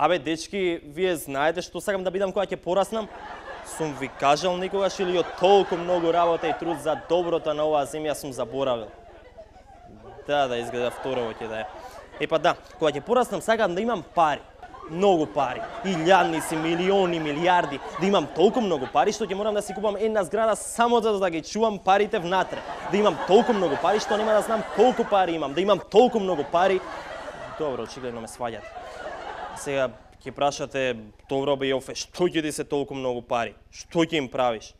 Абе, дечки, вие знаете што сакам да бидам кога ќе пораснам? Сум ви кажал никогаш или од толку многу работа и труд за доброто на оваа земја сум заборавил? Да, изгледа второво ќе да е. Епа да, кога ќе пораснам сакам да имам пари. Многу пари. Илјадници, милиони, милиарди. Да имам толку многу пари што ќе морам да си купам една зграда само за да ги чувам парите внатре. Да имам толку многу пари што нема да знам колку пари имам. Да имам толку многу пари. Добро, очигледно ме сваѓате. Сега ќе прашате, добро бе Јофе, што ќе ти се толку многу пари? Што ќе им правиш?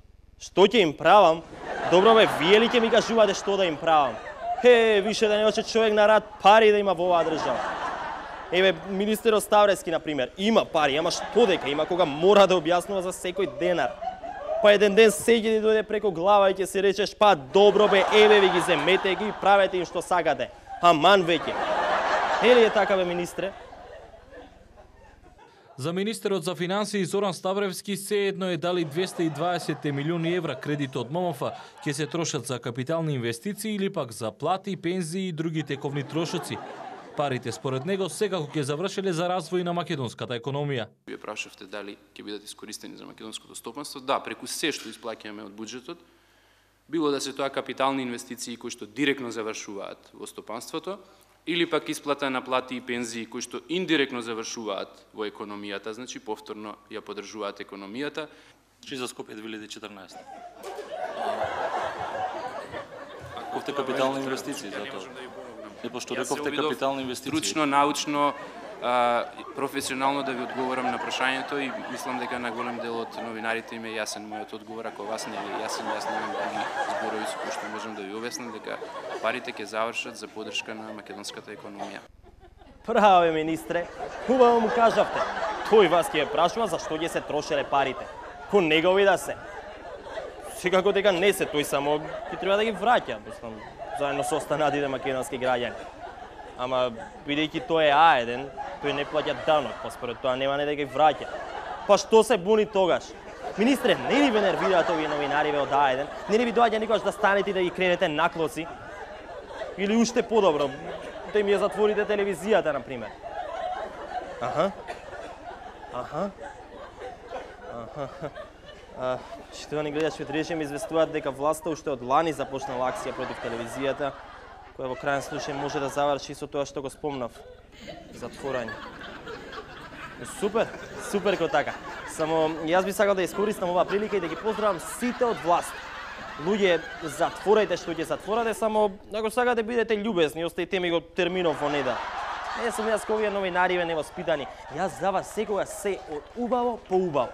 Што ќе им правам? Добро бе, вие ли ќе ми кажувате што да им правам? Више да не оче човек на рад пари да има во оваа држава. Еве, министерот Ставрески, например, има пари, ама што дека има кога мора да објаснува за секој денар. Па еден ден сеќи ти дојде преко глава и ќе си речеш, па добро бе, еве ви ги земете ги и правете им што сакате. Аман веќе. Ели е така бе, министре? За министерот за финансии Зоран Ставревски сеедно е дали 220 милиони евра кредит од ММФ ќе се трошат за капитални инвестиции или пак за плати, пензии и други тековни трошоци. Парите според него секако ќе завршеле за развој на македонската економија. Вие прашавте дали ќе бидат искористени за македонското стопанство. Да, преку се што исплаќаме од буџетот, било да се тоа капитални инвестиции кои што директно завршуваат во стопанството, или пак исплата на плати и пензии кои што индиректно завршуваат во економијата, значи повторно ја поддржуваат економијата. Чи за Скопје 2014. Ковте капитални инвестиции за тоа. И пошто рековте капитални инвестиции. Стручно, научно, професионално да ви одговорам на прашањето и мислам дека на голем дел од новинарите им е јасен мојот одговор, ако вас не е јасен, јас немам други зборови со кои што можам да ви објаснам дека парите ќе завршат за поддршка на македонската економија. Браво, министре, хубаво му кажавте. Тој вас ќе прашува за што ќе се трошеле парите. Ко негови да се. Секако дека не се, тој само ќе треба да ги враќа, мислам, заедно со останатите македонски граѓани. Ама, бидејќи тој е А1, тој не плаќа данок, па според тоа нема не да ги враќа. Па што се буни тогаш? Министре, не ли ве нервираат овие новинари од А1? Не ли ви доаѓа никогаш да станете и да ги кренете наклоци? Или уште подобро, да им ја затворите телевизијата, например? Штовани гледачи, од ми известуваат дека власта уште од лани започнала акција против телевизијата, која во крајен случај може да заврши со тоа што го спомнав. Затворање. Супер, супер ко така. Само јас би сакал да искористам оваа прилика и да ги поздравам сите од власт. Луѓе, затворајте што ќе затворате, само ако сакате бидете љубезни, оставите ми го терминов во неда. Не сум јас ко овие новинари невоспитани. Јас за вас секогаш се од убаво по убаво.